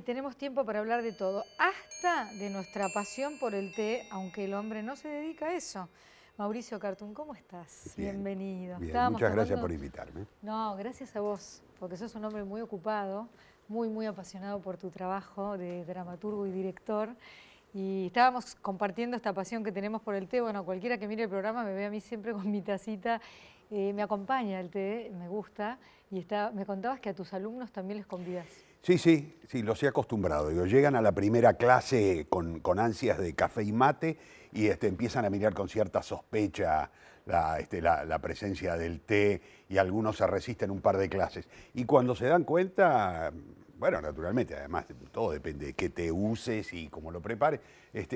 Ay, tenemos tiempo para hablar de todo, hasta de nuestra pasión por el té, aunque el hombre no se dedica a eso. Mauricio Cartún, ¿cómo estás? Bien, Bienvenido. bien. Muchas gracias por invitarme. No, gracias a vos, porque sos un hombre muy ocupado, muy apasionado por tu trabajo de dramaturgo y director. Y estábamos compartiendo esta pasión que tenemos por el té. Bueno, cualquiera que mire el programa me ve a mí siempre con mi tacita. Me acompaña el té, me gusta. Y me contabas que a tus alumnos también les convidas. Sí, los he acostumbrado. Digo, llegan a la primera clase con ansias de café y mate y empiezan a mirar con cierta sospecha la presencia del té y algunos se resisten un par de clases. Y cuando se dan cuenta, bueno, naturalmente, además todo depende de qué té uses y cómo lo prepares,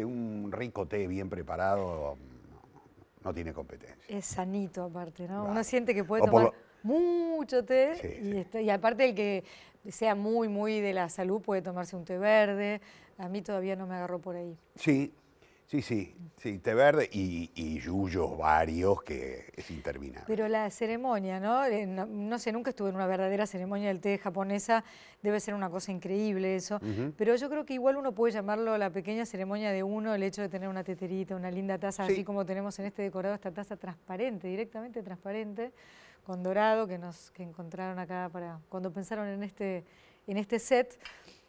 un rico té bien preparado no tiene competencia. Es sanito aparte, ¿no? Claro. Uno siente que puede tomar mucho té sí. Y aparte el que sea muy de la salud puede tomarse un té verde. A mí todavía no me agarró por ahí. Sí, té verde y yuyos varios que es interminable. Pero la ceremonia, ¿no? No sé, nunca estuve en una verdadera ceremonia del té japonesa, debe ser una cosa increíble eso, pero yo creo que igual uno puede llamarlo la pequeña ceremonia de uno, el hecho de tener una teterita, una linda taza, así como tenemos en este decorado, esta taza transparente, directamente transparente, con dorado, que encontraron acá cuando pensaron en este set.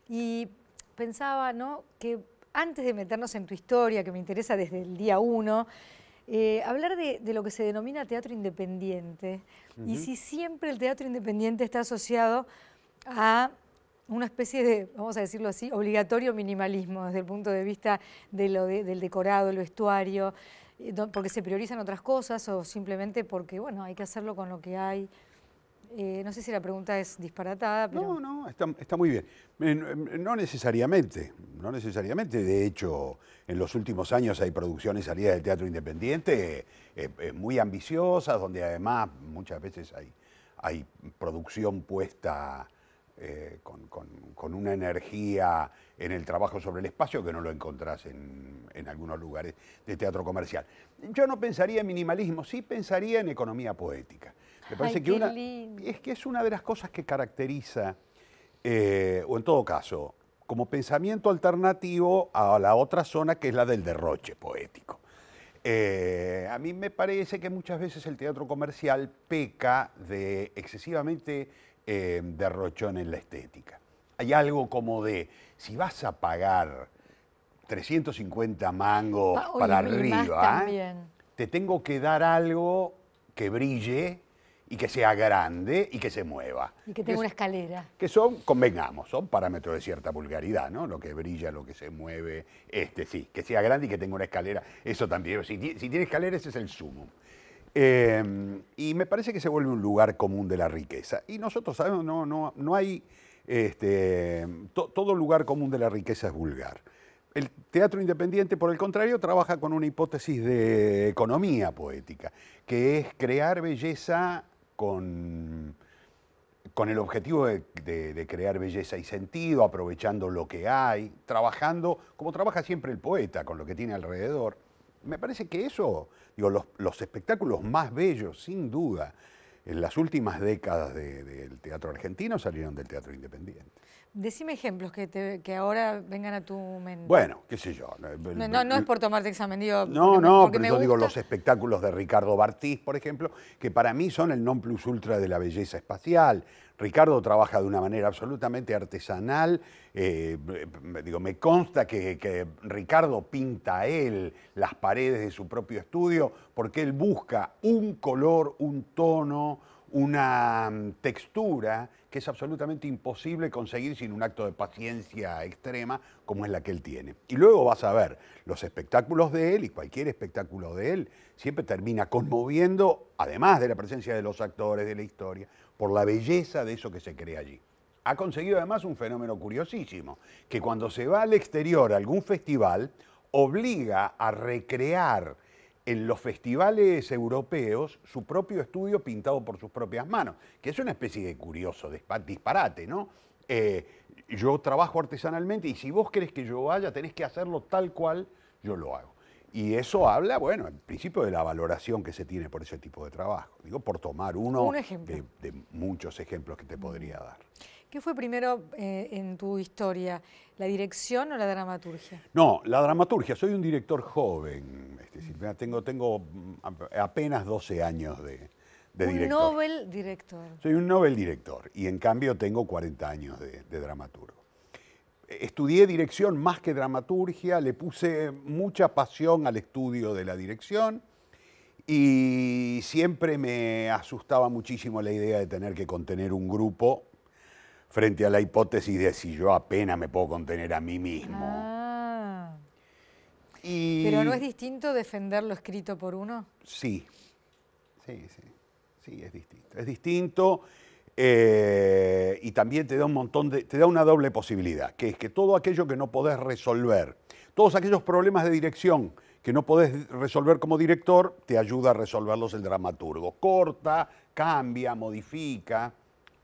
Y pensaba, ¿no?, que antes de meternos en tu historia, que me interesa desde el día 1, hablar de lo que se denomina teatro independiente y si siempre el teatro independiente está asociado a una especie de, vamos a decirlo así, obligatorio minimalismo desde el punto de vista del decorado, el vestuario, porque se priorizan otras cosas o simplemente porque, bueno, hay que hacerlo con lo que hay. No sé si la pregunta es disparatada, pero... No, está muy bien. No necesariamente. De hecho, en los últimos años hay producciones salidas del teatro independiente muy ambiciosas, donde además muchas veces hay producción puesta con una energía en el trabajo sobre el espacio que no lo encontrás en algunos lugares de teatro comercial. Yo no pensaría en minimalismo, sí pensaría en economía poética. Me parece que es una de las cosas que caracteriza, o en todo caso, como pensamiento alternativo a la otra zona que es la del derroche poético. A mí me parece que muchas veces el teatro comercial peca de excesivamente derrochón en la estética. Hay algo como de, si vas a pagar 350 mangos para arriba, te tengo que dar algo que brille y que sea grande y que se mueva. Y que tenga una escalera. Que convengamos, son parámetros de cierta vulgaridad, ¿no? Lo que brilla, lo que se mueve, sí, que sea grande y que tenga una escalera, eso también. Si tiene escalera, ese es el sumum. Y me parece que se vuelve un lugar común de la riqueza. Y nosotros sabemos, no hay, todo lugar común de la riqueza es vulgar. El teatro independiente, por el contrario, trabaja con una hipótesis de economía poética, que es crear belleza con el objetivo de crear belleza y sentido, aprovechando lo que hay, trabajando como trabaja siempre el poeta, con lo que tiene alrededor. Me parece que eso, digo, los espectáculos más bellos, sin duda, en las últimas décadas del teatro argentino salieron del teatro independiente. Decime ejemplos que ahora vengan a tu mente. Bueno, qué sé yo. No es por tomarte examen, digo... pero yo digo los espectáculos de Ricardo Bartís, por ejemplo, que para mí son el non plus ultra de la belleza espacial. Ricardo trabaja de una manera absolutamente artesanal. Me consta que Ricardo pinta él las paredes de su propio estudio porque él busca un color, un tono, una textura que es absolutamente imposible conseguir sin un acto de paciencia extrema como es la que él tiene. Y luego vas a ver los espectáculos de él, y cualquier espectáculo de él siempre termina conmoviendo, además de la presencia de los actores, de la historia, por la belleza de eso que se crea allí. Ha conseguido además un fenómeno curiosísimo, que cuando se va al exterior a algún festival, obliga a recrear en los festivales europeos su propio estudio pintado por sus propias manos, que es una especie de curioso disparate, ¿no? Yo trabajo artesanalmente y si vos querés que yo vaya, tenés que hacerlo tal cual yo lo hago. Y eso habla, bueno, en principio de la valoración que se tiene por ese tipo de trabajo. Digo, por tomar un ejemplo de muchos ejemplos que te podría dar. ¿Qué fue primero en tu historia, la dirección o la dramaturgia? No, la dramaturgia. Soy un director joven. Es decir, tengo apenas 12 años de Un director. Nobel director. Soy un Nobel director y en cambio tengo 40 años de dramaturgo. Estudié dirección más que dramaturgia, le puse mucha pasión al estudio de la dirección y siempre me asustaba muchísimo la idea de tener que contener un grupo frente a la hipótesis de si yo apenas me puedo contener a mí mismo. Ah. Y ¿Pero no es distinto defender lo escrito por uno? sí, sí, es distinto. Es distinto y también te da te da una doble posibilidad, que es que todo aquello que no podés resolver, todos aquellos problemas de dirección que no podés resolver como director, te ayuda a resolverlos el dramaturgo. Corta, cambia, modifica,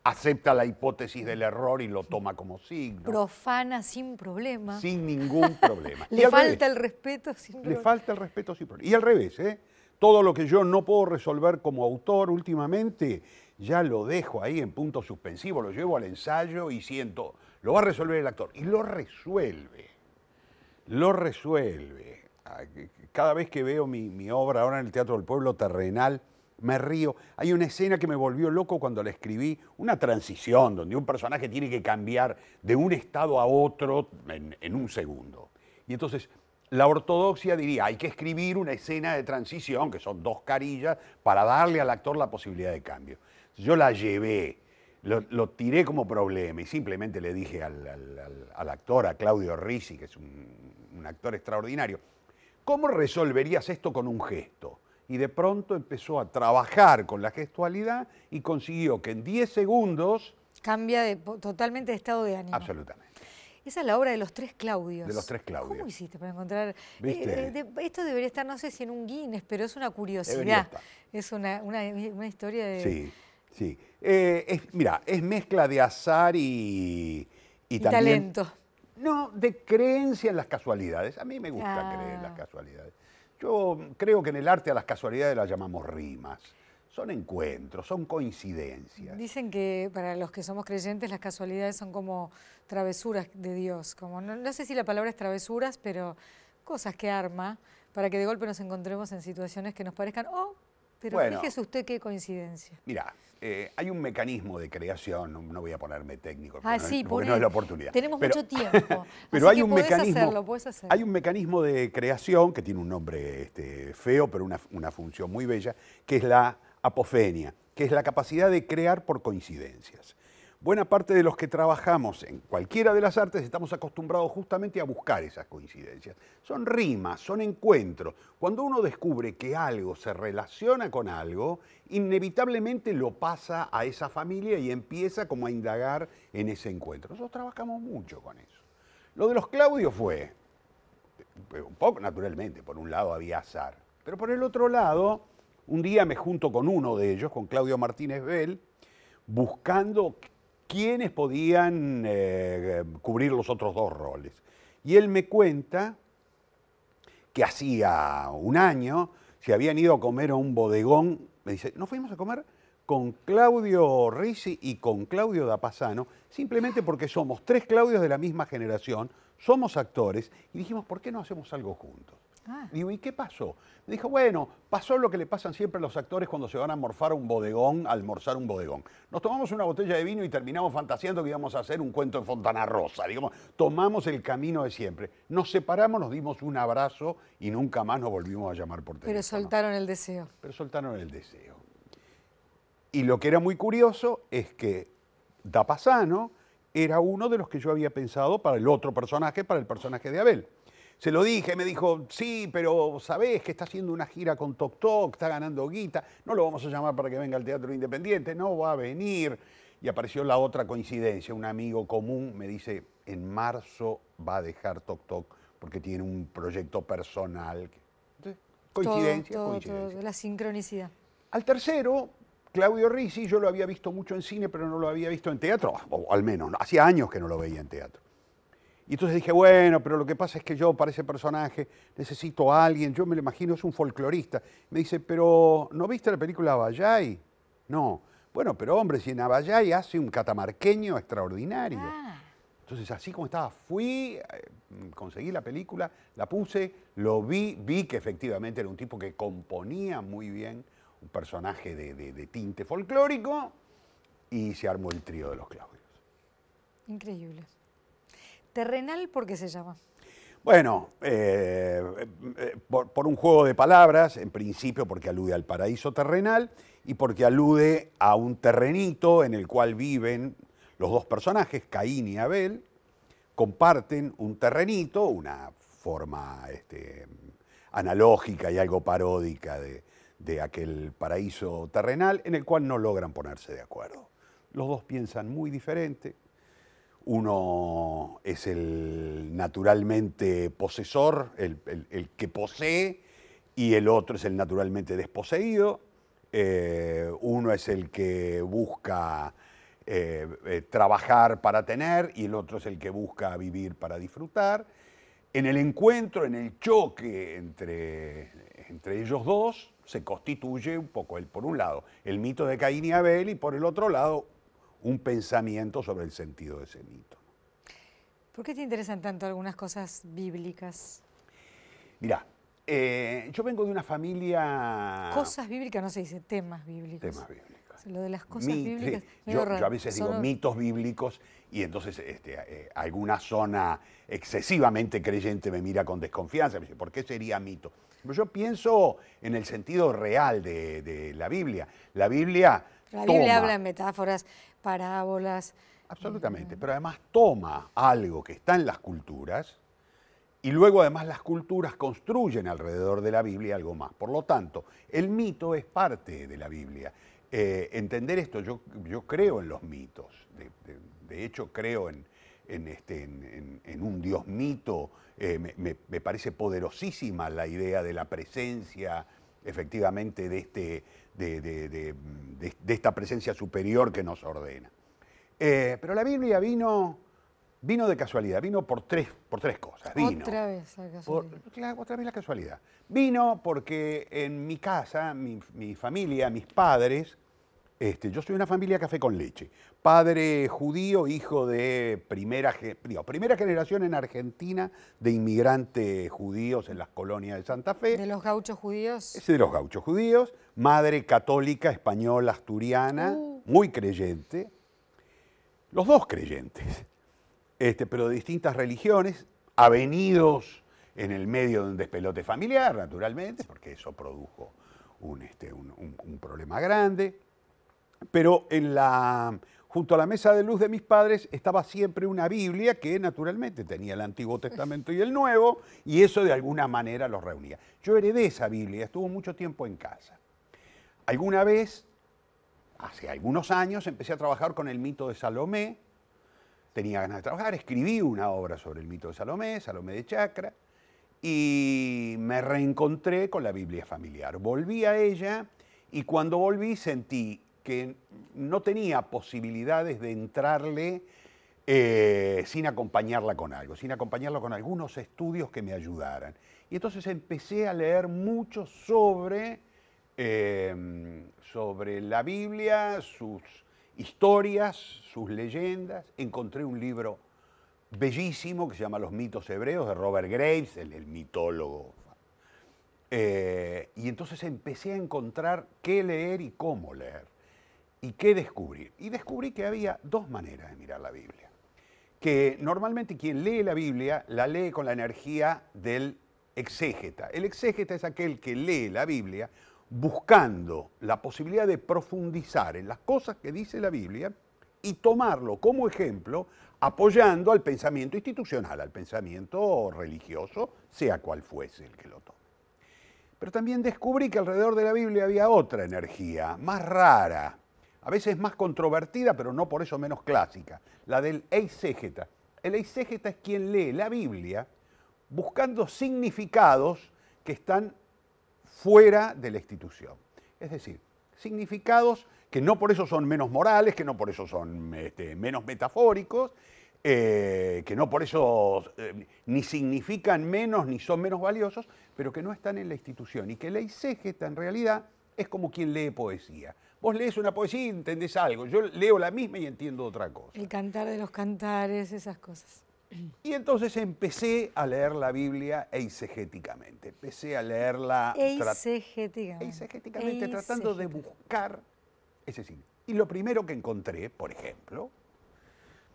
acepta la hipótesis del error y lo toma como signo. Profana sin problema. Sin ningún problema. Le falta el respeto sin problema. Le falta el respeto sin problema. Y al revés, ¿eh? Todo lo que yo no puedo resolver como autor últimamente, ya lo dejo ahí en punto suspensivo, lo llevo al ensayo y siento, lo va a resolver el actor. Y lo resuelve. Lo resuelve. Cada vez que veo mi obra ahora en el Teatro del Pueblo Terrenal, me río. Hay una escena que me volvió loco cuando la escribí, una transición donde un personaje tiene que cambiar de un estado a otro en un segundo. Y entonces la ortodoxia diría, hay que escribir una escena de transición, que son 2 carillas, para darle al actor la posibilidad de cambio. Yo la llevé, lo tiré como problema y simplemente le dije al actor, a Claudio Risi, que es un actor extraordinario, ¿cómo resolverías esto con un gesto? Y de pronto empezó a trabajar con la gestualidad y consiguió que en 10 segundos... Cambia totalmente de estado de ánimo. Absolutamente. Esa es la obra de los 3 Claudios. De los 3 Claudios. ¿Cómo hiciste para encontrar? ¿Viste? Esto debería estar, no sé si en un Guinness, pero es una Debería curiosidad. estar. Es una historia de... Sí, sí. Mira, es mezcla de azar y también... talento. No, de creencia en las casualidades. A mí me gusta creer en las casualidades. Yo creo que en el arte a las casualidades las llamamos rimas. Son encuentros, son coincidencias. Dicen que para los que somos creyentes las casualidades son como travesuras de Dios. Como, no sé si la palabra es travesuras, pero cosas que arma para que de golpe nos encontremos en situaciones que nos parezcan, pero bueno, fíjese usted qué coincidencia. Mira, hay un mecanismo de creación, no voy a ponerme técnico, Sí, porque no es la oportunidad. Tenemos mucho tiempo. Pero así hay que un podés mecanismo, hacerlo, podés hacerlo. hay un mecanismo de creación que tiene un nombre feo, pero una función muy bella, que es la apofenia, que es la capacidad de crear por coincidencias. Buena parte de los que trabajamos en cualquiera de las artes estamos acostumbrados justamente a buscar esas coincidencias. Son rimas, son encuentros. Cuando uno descubre que algo se relaciona con algo, inevitablemente lo pasa a esa familia y empieza como a indagar en ese encuentro. Nosotros trabajamos mucho con eso. Lo de los Claudios fue, un poco naturalmente, por un lado había azar, pero por el otro lado, un día me junto con uno de ellos, con Claudio Martínez Bell, buscando quiénes podían cubrir los otros 2 roles. Y él me cuenta que hacía un año se habían ido a comer a un bodegón. Me dice, nos fuimos a comer con Claudio Risi y con Claudio Dapasano, simplemente porque somos 3 Claudios de la misma generación, somos actores, y dijimos, ¿por qué no hacemos algo juntos? Digo, ¿y qué pasó? Me dijo, bueno, pasó lo que le pasan siempre a los actores cuando se van a almorzar un bodegón. Nos tomamos una botella de vino y terminamos fantaseando que íbamos a hacer un cuento en Fontana Rosa. Digamos, tomamos el camino de siempre. Nos separamos, nos dimos un abrazo y nunca más nos volvimos a llamar por teléfono. Pero soltaron el deseo. Pero soltaron el deseo. Y lo que era muy curioso es que Dapasano era uno de los que yo había pensado para el otro personaje, para el personaje de Abel. Se lo dije, me dijo, sí, pero ¿sabés que está haciendo una gira con Toc Toc, está ganando guita? No lo vamos a llamar para que venga al Teatro Independiente, no va a venir. Y apareció la otra coincidencia, un amigo común me dice, en marzo va a dejar Toc Toc porque tiene un proyecto personal. Entonces, coincidencia, coincidencia. Todo, la sincronicidad. Al tercero, Claudio Risi, yo lo había visto mucho en cine, pero no lo había visto en teatro, o al menos, hacía años que no lo veía en teatro. Y entonces dije, bueno, pero lo que pasa es que yo para ese personaje necesito a alguien, yo me lo imagino, es un folclorista. Me dice, pero ¿no viste la película Vallay? No. Bueno, pero hombre, si en Abayay hace un catamarqueño extraordinario. Ah, Entonces, así como estaba, fui, conseguí la película, la puse, lo vi que efectivamente era un tipo que componía muy bien un personaje de tinte folclórico y se armó el trío de los Claudios. increíble. Terrenal, ¿por qué se llama? Bueno, por un juego de palabras, en principio porque alude al paraíso terrenal y porque alude a un terrenito en el cual viven los dos personajes, Caín y Abel, comparten un terrenito, una forma analógica y algo paródica de aquel paraíso terrenal en el cual no logran ponerse de acuerdo. Los dos piensan muy diferente. Uno es el naturalmente posesor, el que posee, y el otro es el naturalmente desposeído. Uno es el que busca trabajar para tener y el otro es el que busca vivir para disfrutar. En el encuentro, en el choque entre ellos dos, se constituye un poco, por un lado, el mito de Caín y Abel y por el otro lado, un pensamiento sobre el sentido de ese mito. ¿Por qué te interesan tanto algunas cosas bíblicas? Mirá, yo vengo de una familia... Cosas bíblicas, no se dice temas bíblicos. Temas bíblicos. Lo de las cosas bíblicas. Yo a veces digo mitos bíblicos y entonces alguna zona excesivamente creyente me mira con desconfianza. Me dice, ¿por qué sería mito? Pero yo pienso en el sentido real de la Biblia. La Biblia habla en metáforas, parábolas. Absolutamente, pero además toma algo que está en las culturas y luego además las culturas construyen alrededor de la Biblia algo más. Por lo tanto, el mito es parte de la Biblia. Entender esto, yo creo en los mitos. De hecho, creo en un Dios mito. Me parece poderosísima la idea de la presencia, efectivamente, de esta presencia superior que nos ordena. Pero la Biblia vino de casualidad, vino por tres cosas. Otra vez la casualidad. Otra vez la casualidad. Vino porque en mi casa, mi familia, mis padres, yo soy una familia café con leche. Padre judío, hijo de primera generación en Argentina de inmigrantes judíos en las colonias de Santa Fe. ¿De los gauchos judíos? Es de los gauchos judíos. Madre católica, española, asturiana, muy creyente. Los dos creyentes, pero de distintas religiones, avenidos en el medio de un despelote familiar, naturalmente, porque eso produjo un problema grande. Pero junto a la mesa de luz de mis padres estaba siempre una Biblia que naturalmente tenía el Antiguo Testamento y el Nuevo, y eso de alguna manera los reunía. Yo heredé esa Biblia, estuvo mucho tiempo en casa. Alguna vez, hace algunos años, empecé a trabajar con el mito de Salomé. Tenía ganas de trabajar, escribí una obra sobre el mito de Salomé de Chacra, y me reencontré con la Biblia familiar. Volví a ella y cuando volví sentí que no tenía posibilidades de entrarle sin acompañarla con algo, sin acompañarla con algunos estudios que me ayudaran. Y entonces empecé a leer mucho sobre la Biblia, sus historias, sus leyendas. Encontré un libro bellísimo que se llama Los mitos hebreos, de Robert Graves, el mitólogo. Y entonces empecé a encontrar qué leer y cómo leer. ¿Y qué descubrir? Y descubrí que había dos maneras de mirar la Biblia. Que normalmente quien lee la Biblia la lee con la energía del exégeta. El exégeta es aquel que lee la Biblia buscando la posibilidad de profundizar en las cosas que dice la Biblia y tomarlo como ejemplo, apoyando al pensamiento institucional, al pensamiento religioso, sea cual fuese el que lo tome. Pero también descubrí que alrededor de la Biblia había otra energía, más rara, a veces más controvertida, pero no por eso menos clásica, la del eiségeta. El eiségeta es quien lee la Biblia buscando significados que están fuera de la institución. Es decir, significados que no por eso son menos morales, que no por eso son menos metafóricos, que no por eso ni significan menos ni son menos valiosos, pero que no están en la institución. Y que el eiségeta en realidad es como quien lee poesía. Vos lees una poesía y entendés algo, yo leo la misma y entiendo otra cosa. El cantar de los cantares, esas cosas. Y entonces empecé a leer la Biblia eisegéticamente. Empecé a leerla eisegéticamente, tratando de buscar ese signo. Y lo primero que encontré, por ejemplo,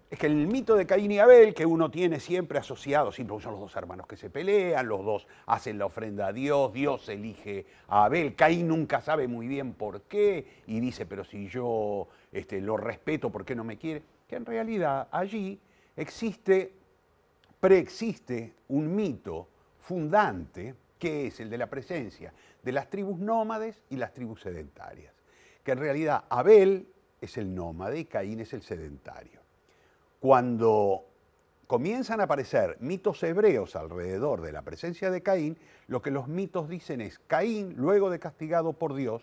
es que el mito de Caín y Abel, que uno tiene siempre asociado, siempre son los dos hermanos que se pelean, los dos hacen la ofrenda a Dios, Dios elige a Abel, Caín nunca sabe muy bien por qué, y dice, pero si yo lo respeto, ¿por qué no me quiere? Que en realidad allí preexiste un mito fundante, que es el de la presencia de las tribus nómades y las tribus sedentarias. Que en realidad Abel es el nómade y Caín es el sedentario. Cuando comienzan a aparecer mitos hebreos alrededor de la presencia de Caín, lo que los mitos dicen es, Caín, luego de castigado por Dios,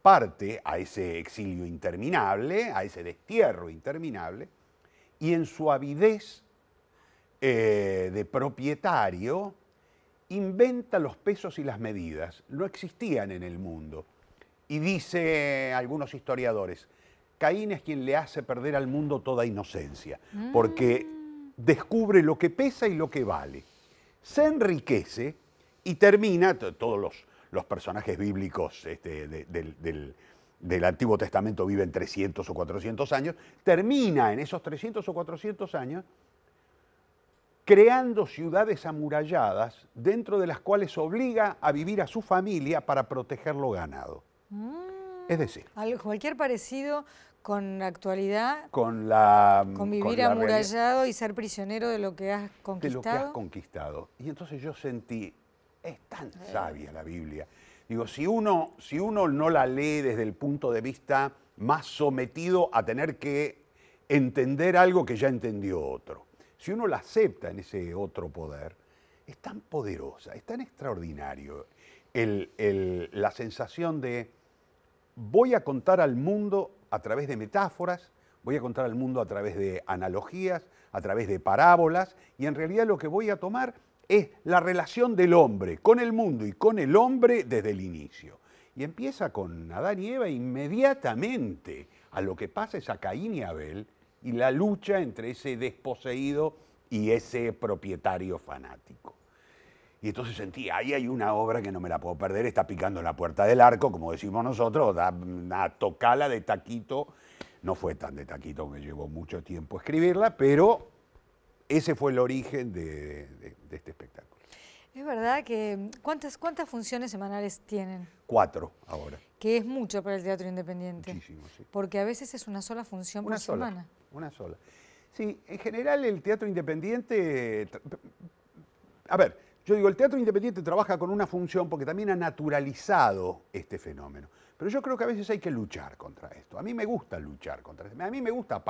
parte a ese exilio interminable, a ese destierro interminable, y en su avidez de propietario, inventa los pesos y las medidas. No existían en el mundo. Y dice algunos historiadores, Caín es quien le hace perder al mundo toda inocencia, porque descubre lo que pesa y lo que vale. Se enriquece y termina, todos los personajes bíblicos del Antiguo Testamento viven 300 o 400 años, termina en esos 300 o 400 años creando ciudades amuralladas dentro de las cuales obliga a vivir a su familia para proteger lo ganado. Es decir, cualquier parecido con la actualidad, con vivir amurallado y ser prisionero de lo que has conquistado. De lo que has conquistado. Y entonces yo sentí, es tan sabia la Biblia. Digo, si uno no la lee desde el punto de vista más sometido a tener que entender algo que ya entendió otro, si uno la acepta en ese otro poder, es tan poderosa, es tan extraordinario la sensación de voy a contar al mundo a través de metáforas, voy a contar al mundo a través de analogías, a través de parábolas, y en realidad lo que voy a tomar es la relación del hombre con el mundo y con el hombre desde el inicio. Y empieza con Adán y Eva inmediatamente. A lo que pasa es a Caín y Abel y la lucha entre ese desposeído y ese propietario fanático. Y entonces sentí, ahí hay una obra que no me la puedo perder, está picando en la puerta del arco, como decimos nosotros, una tocala de taquito. No fue tan de taquito, me llevó mucho tiempo escribirla, pero ese fue el origen de este espectáculo. Es verdad que, ¿cuántas funciones semanales tienen? 4 ahora. Que es mucho para el teatro independiente. Muchísimo, sí. Porque a veces es una sola función por semana. Una sola. Sí, en general el teatro independiente... A ver, yo digo, el teatro independiente trabaja con una función porque también ha naturalizado este fenómeno. Pero yo creo que a veces hay que luchar contra esto. A mí me gusta luchar contra esto. A mí me gusta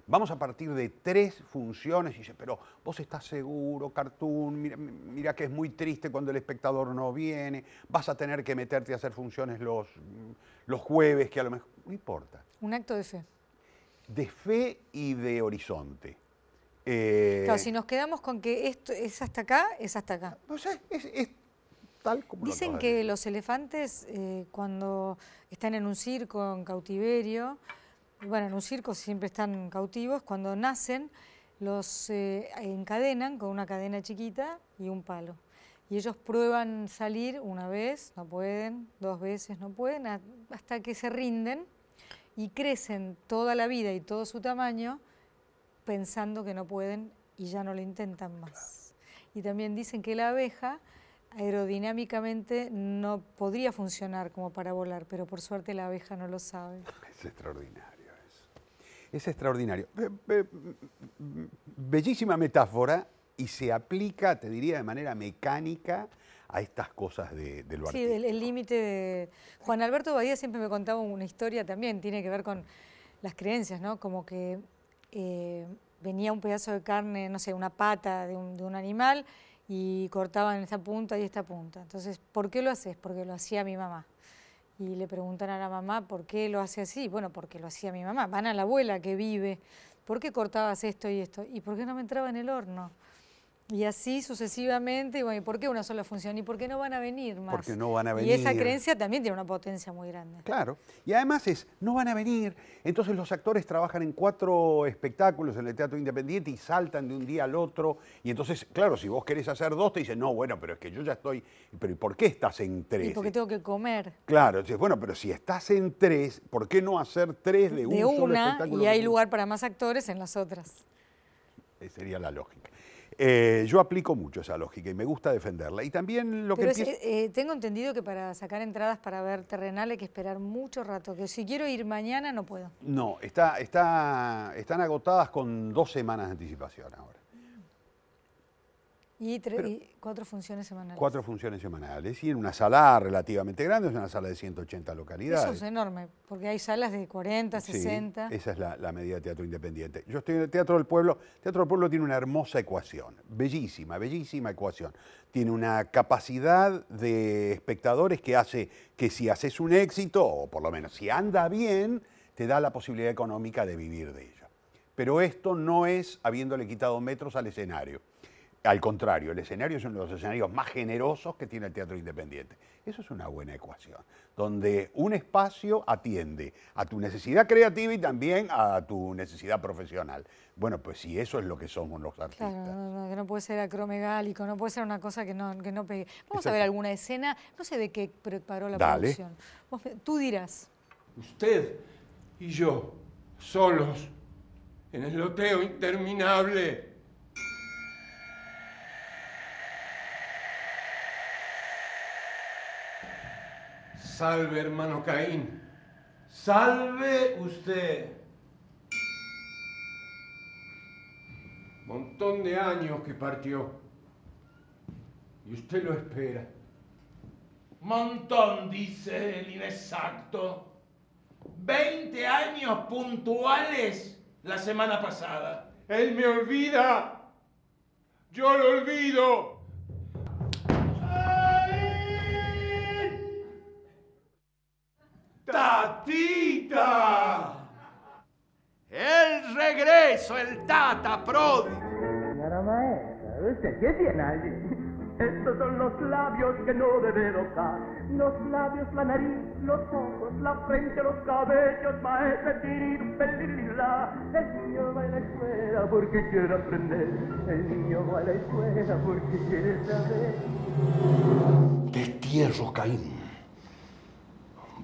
vamos a partir de 3 funciones y dice, pero vos estás seguro, Cartoon, mira que es muy triste cuando el espectador no viene, vas a tener que meterte a hacer funciones los jueves, que a lo mejor... No importa. Un acto de fe. De fe y de horizonte. Claro, si nos quedamos con que esto es hasta acá, es hasta acá. No sé, es tal como dicen que los elefantes, cuando están en un circo, en cautiverio, bueno, en un circo siempre están cautivos, cuando nacen los encadenan con una cadena chiquita y un palo. Y ellos prueban salir una vez, no pueden, 2 veces no pueden, hasta que se rinden y crecen toda la vida y todo su tamaño pensando que no pueden y ya no lo intentan más. Y también dicen que la abeja aerodinámicamente no podría funcionar como para volar, pero por suerte la abeja no lo sabe. Es extraordinario eso. Es extraordinario. Bellísima metáfora y se aplica, te diría, de manera mecánica a estas cosas de lo artístico. Sí, el límite de... Juan Alberto Badía siempre me contaba una historia también, tiene que ver con las creencias, ¿no? Como que venía un pedazo de carne, no sé, una pata de un animal y cortaban esta punta y esta punta. Entonces, ¿por qué lo haces? Porque lo hacía mi mamá. Y le preguntan a la mamá, ¿por qué lo hace así? Bueno, porque lo hacía mi mamá. Van a la abuela que vive, ¿por qué cortabas esto y esto? ¿Y por qué no me entraba en el horno? Y así sucesivamente, y bueno, ¿y por qué una sola función? ¿Y por qué no van a venir más? Porque no van a venir. Y esa creencia también tiene una potencia muy grande. Claro, y además no van a venir. Entonces los actores trabajan en 4 espectáculos en el Teatro Independiente y saltan de un día al otro. Y entonces, claro, si vos querés hacer 2, te dicen, no, bueno, pero es que yo ya estoy... Pero ¿y por qué estás en 3? Y porque tengo que comer. Claro, dices, bueno, pero si estás en 3, ¿por qué no hacer 3 de un solo espectáculo? Y hay lugar para más actores en las otras. Sería la lógica. Yo aplico mucho esa lógica y me gusta defenderla. Y también lo Pero que tengo entendido que para sacar entradas para ver Terrenal hay que esperar mucho rato, que si quiero ir mañana no puedo. No, están agotadas con 2 semanas de anticipación ahora. Y 4 funciones semanales. 4 funciones semanales y en una sala relativamente grande, es una sala de 180 localidades. Eso es enorme, porque hay salas de 40, 60. Sí, esa es la medida de teatro independiente. Yo estoy en el Teatro del Pueblo. El Teatro del Pueblo tiene una hermosa ecuación, bellísima, bellísima ecuación. Tiene una capacidad de espectadores que hace que si haces un éxito, o por lo menos si anda bien, te da la posibilidad económica de vivir de ello. Pero esto no es habiéndole quitado metros al escenario. Al contrario, el escenario es uno de los escenarios más generosos que tiene el teatro independiente. Eso es una buena ecuación, donde un espacio atiende a tu necesidad creativa y también a tu necesidad profesional. Bueno, pues si eso es lo que somos los artistas. Claro, que no puede ser acromegálico, no puede ser una cosa que no pegue. Vamos a ver alguna escena, no sé de qué preparó la producción. Tú dirás. Usted y yo, solos, en el loteo interminable. Salve, hermano Caín. Salve usted. Montón de años que partió. Y usted lo espera. Montón, dice el inexacto. 20 años puntuales la semana pasada. Él me olvida. Yo lo olvido. ¡Tatita! El regreso, el Tata pródigo. Señora maestra, ¿usted qué tiene allí? Estos son los labios que no debe tocar. Los labios, la nariz, los ojos, la frente, los cabellos, maestra, tiriripelilila. El niño va a la escuela porque quiere aprender. El niño va a la escuela porque quiere saber. Destierro, Caín.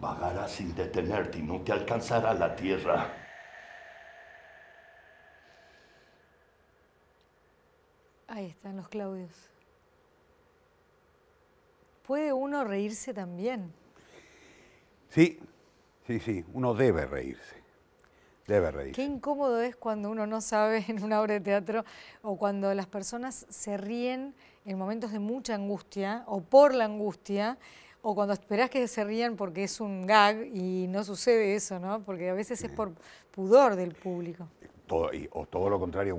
Vagarás sin detenerte y no te alcanzará la tierra. Ahí están los Claudios. ¿Puede uno reírse también? Sí, uno debe reírse. Debe reírse. Qué incómodo es cuando uno no sabe en una obra de teatro o cuando las personas se ríen en momentos de mucha angustia o por la angustia, o cuando esperás que se rían porque es un gag y no sucede eso, ¿no? Porque a veces es por pudor del público. O todo lo contrario,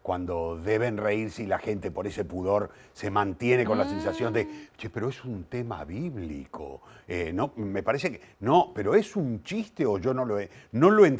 cuando deben reírse y la gente por ese pudor se mantiene con la sensación de, che, pero es un tema bíblico. No, me parece que, no, pero es un chiste o yo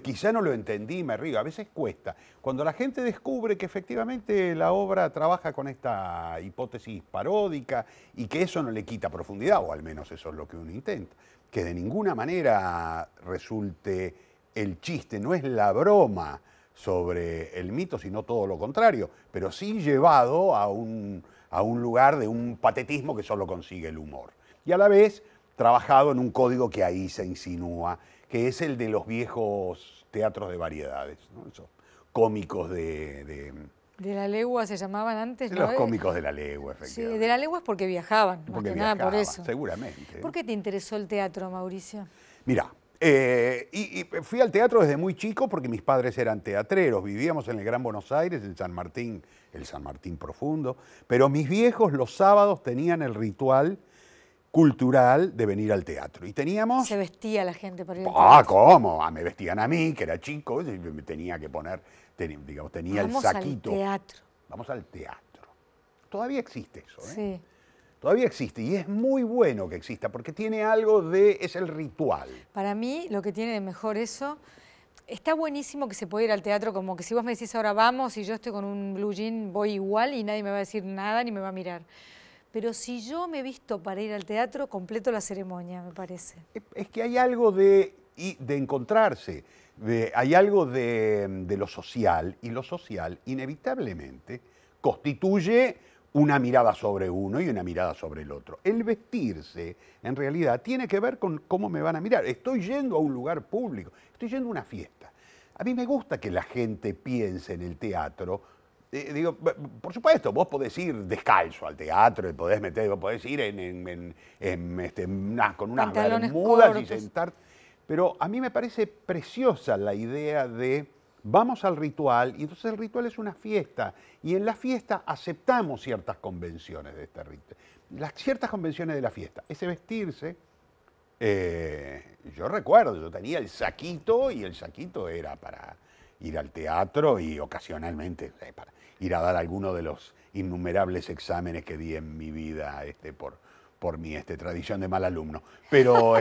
quizá no lo entendí y me río. A veces cuesta. Cuando la gente descubre que efectivamente la obra trabaja con esta hipótesis paródica y que eso no le quita profundidad, o al menos eso es lo que uno intenta, que de ninguna manera resulte el chiste, no es la broma sobre el mito, sino todo lo contrario, pero sí llevado a un lugar de un patetismo que solo consigue el humor. Y a la vez trabajado en un código que ahí se insinúa, que es el de los viejos teatros de variedades, ¿no? Esos cómicos de la legua se llamaban antes, ¿no? Los cómicos de la legua, efectivamente. Sí, de la legua es porque viajaban, más que nada por eso. Seguramente. ¿Por qué te interesó el teatro, Mauricio? Mirá, y fui al teatro desde muy chico porque mis padres eran teatreros, vivíamos en el Gran Buenos Aires, en San Martín, el San Martín profundo, pero mis viejos los sábados tenían el ritual cultural de venir al teatro. Y teníamos... Se vestía la gente para ir al teatro. ¿Cómo? Me vestían a mí, que era chico, y me tenía que poner, digamos, tenía el saquito. Vamos al teatro. Vamos al teatro. Todavía existe eso, ¿eh? Sí. Todavía existe y es muy bueno que exista porque tiene algo es el ritual. Para mí lo que tiene de mejor eso, está buenísimo que se pueda ir al teatro, como que si vos me decís ahora vamos y yo estoy con un blue jean, voy igual y nadie me va a decir nada ni me va a mirar. Pero si yo me visto para ir al teatro, completo la ceremonia, me parece. Es que hay algo de encontrarse, hay algo de lo social, y lo social inevitablemente constituye una mirada sobre uno y una mirada sobre el otro. El vestirse, en realidad, tiene que ver con cómo me van a mirar. Estoy yendo a un lugar público, estoy yendo a una fiesta. A mí me gusta que la gente piense en el teatro. Digo, por supuesto, vos podés ir descalzo al teatro, podés ir con unas Pantalones bermudas y cortos. sentarte. Pero a mí me parece preciosa la idea de vamos al ritual, y entonces el ritual es una fiesta, y en la fiesta aceptamos ciertas convenciones de este ritual. Ciertas convenciones de la fiesta. Ese vestirse, yo recuerdo, yo tenía el saquito, y el saquito era para ir al teatro y ocasionalmente para ir a dar alguno de los innumerables exámenes que di en mi vida por mi tradición de mal alumno. Pero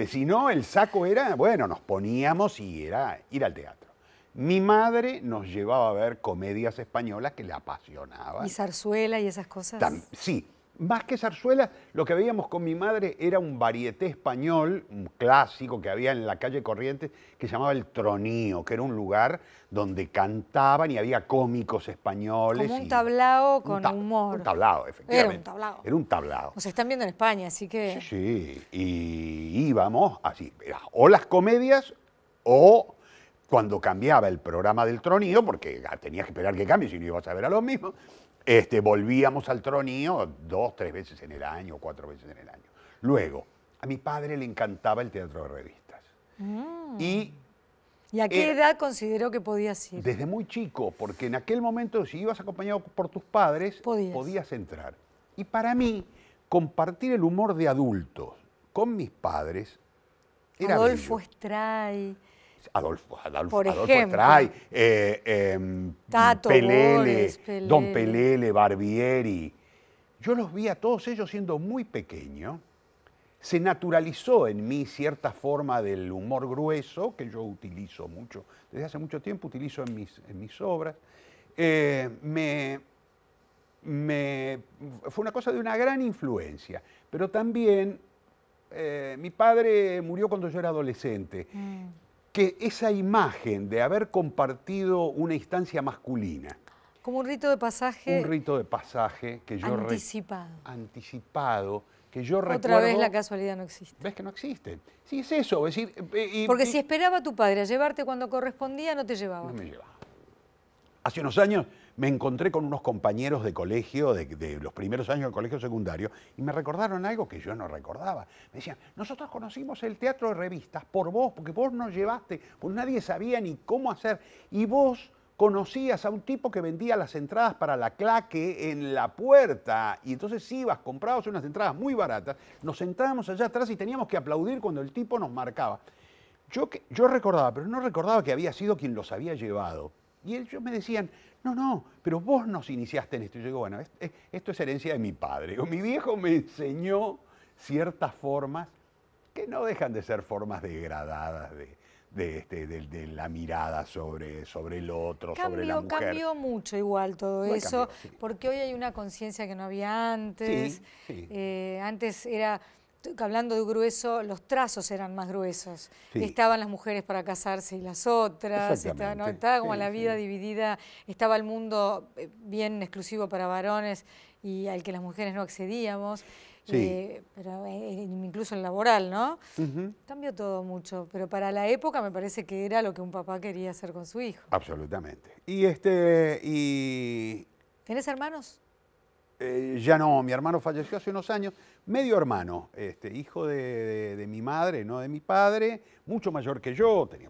si no, el saco era, bueno, nos poníamos y era ir al teatro. Mi madre nos llevaba a ver comedias españolas que le apasionaban. ¿Y zarzuela y esas cosas? Sí, más que zarzuela, lo que veíamos con mi madre era un varieté español, un clásico que había en la calle Corrientes, que se llamaba El Tronío, que era un lugar donde cantaban y había cómicos españoles. Como un tablao con humor. Un tablao, efectivamente. Era un tablao. Era un tablao. O se están viendo en España, así que... Sí, y íbamos así, o las comedias o cuando cambiaba el programa del Tronío, porque tenías que esperar que cambie si no ibas a ver a los mismos, volvíamos al Tronío 2, 3 veces en el año, 4 veces en el año. Luego, a mi padre le encantaba el teatro de revistas. ¿Y a qué edad consideró que podías ir? Desde muy chico, porque en aquel momento, si ibas acompañado por tus padres, podías entrar. Y para mí, compartir el humor de adultos con mis padres era Adolfo bello. Stray. Adolfo ejemplo. Stray, Tato Pelele, Bores, Pelele. Don Pelele, Barbieri. Yo los vi a todos ellos siendo muy pequeño. Se naturalizó en mí cierta forma del humor grueso, que yo utilizo mucho, desde hace mucho tiempo utilizo en mis obras. Fue una cosa de una gran influencia, pero también mi padre murió cuando yo era adolescente. Que esa imagen de haber compartido una instancia masculina. Como un rito de pasaje. Un rito de pasaje que yo... Anticipado. Anticipado, que yo recuerdo... Otra vez la casualidad no existe. ¿Ves que no existe? Sí, es eso. Es decir, porque si esperaba a tu padre a llevarte cuando correspondía, no te llevaba. No me llevaba. Hace unos años me encontré con unos compañeros de colegio, de los primeros años del colegio secundario, y me recordaron algo que yo no recordaba. Me decían, nosotros conocimos el teatro de revistas por vos, porque vos nos llevaste, pues nadie sabía ni cómo hacer, y vos conocías a un tipo que vendía las entradas para la claque en la puerta, y entonces ibas, comprabas unas entradas muy baratas, nos sentábamos allá atrás y teníamos que aplaudir cuando el tipo nos marcaba. Yo recordaba, pero no recordaba que había sido quien los había llevado. Y ellos me decían, no, pero vos nos iniciaste en esto. Y yo digo, bueno, esto es herencia de mi padre. Mi viejo me enseñó ciertas formas que no dejan de ser formas degradadas de la mirada sobre el otro, sobre la mujer. Cambió mucho igual todo eso, cambió, sí. Porque hoy hay una conciencia que no había antes. Sí. Antes era... Hablando de grueso, los trazos eran más gruesos. Sí. Estaban las mujeres para casarse y las otras. Estaba como la vida dividida. Estaba el mundo bien exclusivo para varones y al que las mujeres no accedíamos. Pero incluso el laboral, ¿no? Cambió todo mucho. Pero para la época me parece que era lo que un papá quería hacer con su hijo. Absolutamente. ¿Tenés hermanos? Ya no, mi hermano falleció hace unos años, medio hermano, hijo de mi madre, no de mi padre, mucho mayor que yo, tenía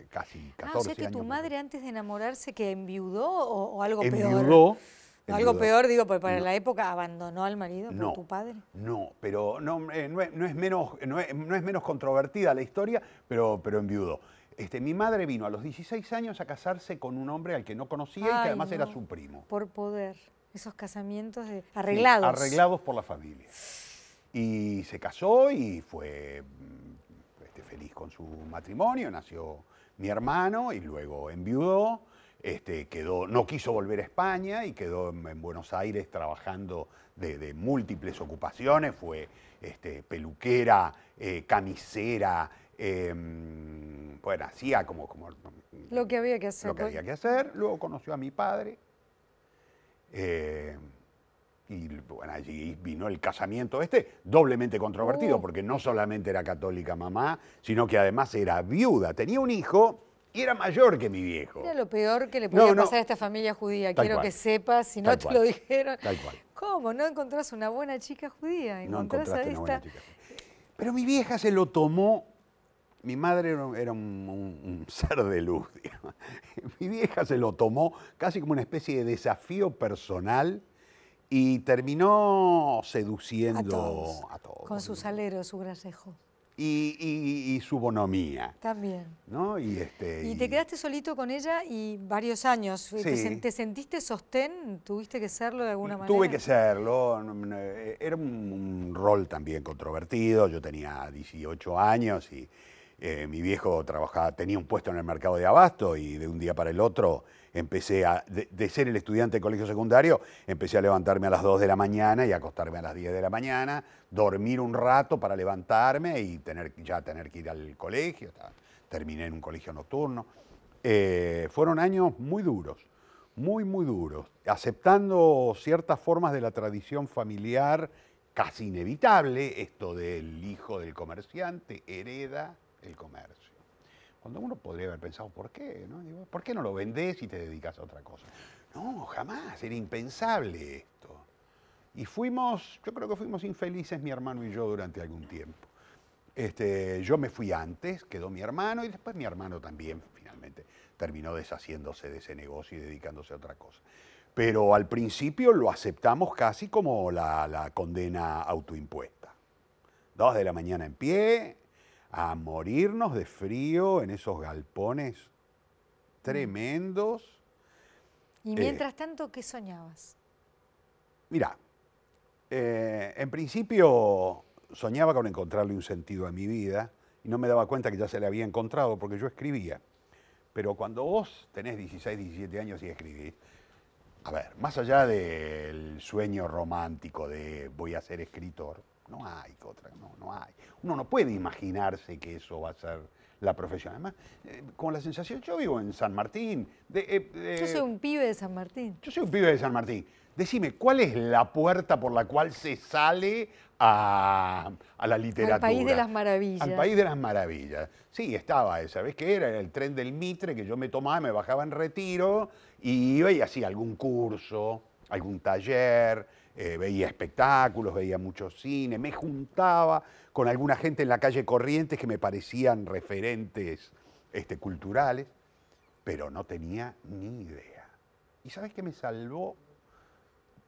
casi 14 años. O sea que tu madre antes de enamorarse que enviudó o algo peor. Enviudó. Algo peor, digo, porque para la época abandonó al marido por tu padre. No, pero no es menos controvertida la historia, pero enviudó. Mi madre vino a los 16 años a casarse con un hombre al que no conocía y que además era su primo. Por poder. Esos casamientos arreglados. Sí, arreglados por la familia. Y se casó y fue feliz con su matrimonio, nació mi hermano y luego enviudó. No quiso volver a España y quedó en Buenos Aires trabajando de múltiples ocupaciones. Fue peluquera, camisera, bueno, hacía como lo que había que hacer. Lo que había que hacer. Luego conoció a mi padre. Y bueno, allí vino el casamiento doblemente controvertido, porque no solamente era católica mamá, sino que además era viuda. Tenía un hijo y era mayor que mi viejo. Era lo peor que le podía pasar a esta familia judía. Quiero que sepas, si no te lo dijeron. Tal cual. ¿Cómo? ¿No encontrás una buena chica judía? No encontraste una buena chica. Pero mi vieja se lo tomó. Mi madre era un ser de luz, digamos. Mi vieja se lo tomó casi como una especie de desafío personal y terminó seduciendo a todos. Con su salero, su grasejo. Y su bonomía. También. ¿No? Y te quedaste solito con ella y varios años. Sí. ¿Te sentiste sostén? ¿Tuviste que serlo de alguna manera? Tuve que serlo. Era un rol también controvertido. Yo tenía 18 años y mi viejo tenía un puesto en el mercado de abasto y de un día para el otro empecé de ser el estudiante de colegio secundario, empecé a levantarme a las 2 de la mañana y acostarme a las 10 de la mañana, dormir un rato para levantarme y tener que ir al colegio. Terminé en un colegio nocturno. Fueron años muy duros, muy, muy duros, aceptando ciertas formas de la tradición familiar, casi inevitable, esto del hijo del comerciante hereda el comercio. Cuando uno podría haber pensado, ¿por qué? ¿No? Digo, ¿por qué no lo vendés y te dedicas a otra cosa? No, jamás, era impensable esto. Y yo creo que fuimos infelices mi hermano y yo durante algún tiempo. Yo me fui antes, quedó mi hermano y después mi hermano también finalmente terminó deshaciéndose de ese negocio y dedicándose a otra cosa. Pero al principio lo aceptamos casi como la condena autoimpuesta. 2 de la mañana en pie, a morirnos de frío en esos galpones tremendos. Y mientras tanto, ¿qué soñabas? Mirá, en principio soñaba con encontrarle un sentido a mi vida y no me daba cuenta que ya se le había encontrado porque yo escribía. Pero cuando vos tenés 16, 17 años y escribís, a ver, más allá del sueño romántico de voy a ser escritor, no hay otra, no hay. Uno no puede imaginarse que eso va a ser la profesión. Además, con la sensación, yo vivo en San Martín. Yo soy un pibe de San Martín. Yo soy un pibe de San Martín. Decime, ¿cuál es la puerta por la cual se sale a la literatura? Al País de las Maravillas. Al País de las Maravillas. Sí, estaba esa. ¿Sabés qué era? Era el tren del Mitre que yo me tomaba, me bajaba en Retiro y iba y hacía algún curso, algún taller, veía espectáculos, veía mucho cine, me juntaba con alguna gente en la calle Corrientes que me parecían referentes culturales, pero no tenía ni idea. ¿Y sabés qué me salvó?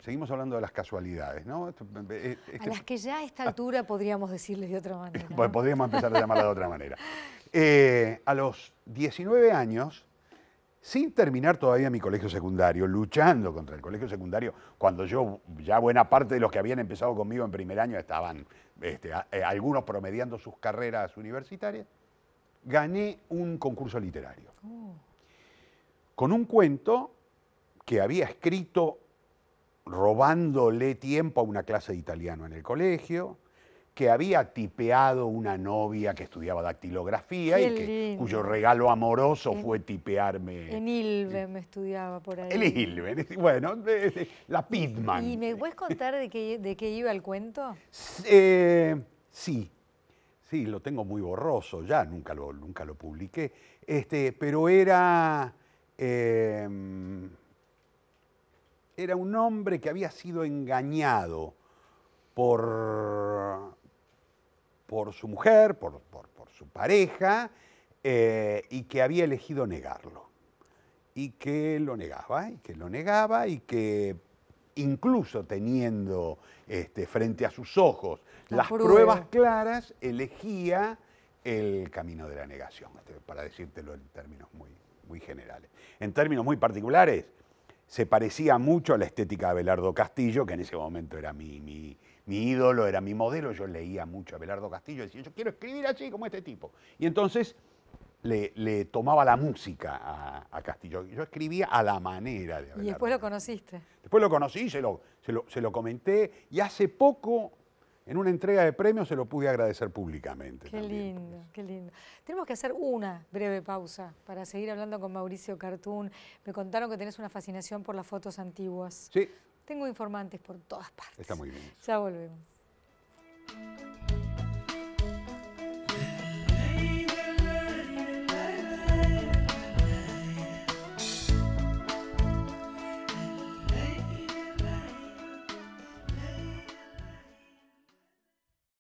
Seguimos hablando de las casualidades, ¿no? A las que ya a esta altura podríamos decirles de otra manera. Pues podríamos empezar a llamarla de otra manera. A los 19 años, sin terminar todavía mi colegio secundario, luchando contra el colegio secundario, cuando ya buena parte de los que habían empezado conmigo en primer año estaban, algunos promediando sus carreras universitarias, gané un concurso literario. Con un cuento que había escrito robándole tiempo a una clase de italiano en el colegio, que había tipeado una novia que estudiaba dactilografía cuyo regalo amoroso fue tipearme. En Ilven me estudiaba por ahí. En Ilven, bueno, la Pitman. ¿Y me puedes contar de qué iba el cuento? Sí, lo tengo muy borroso, ya nunca lo publiqué, pero era un hombre que había sido engañado por su mujer, por su pareja, y que había elegido negarlo. Y que lo negaba, y que incluso teniendo frente a sus ojos las pruebas claras, elegía el camino de la negación, para decírtelo en términos muy, muy generales. En términos muy particulares, se parecía mucho a la estética de Abelardo Castillo, que en ese momento era mi mi ídolo, era mi modelo, yo leía mucho a Abelardo Castillo, decía, yo quiero escribir así como este tipo. Y entonces le tomaba la música a Castillo. Yo escribía a la manera de Abelardo. Y después lo conociste. Después lo conocí, se lo comenté, y hace poco, en una entrega de premios, se lo pude agradecer públicamente. Qué también. lindo, qué lindo. Tenemos que hacer una breve pausa para seguir hablando con Mauricio Cartún. Me contaron que tenés una fascinación por las fotos antiguas. Sí, Tengo informantes por todas partes. está muy bien. Ya volvemos.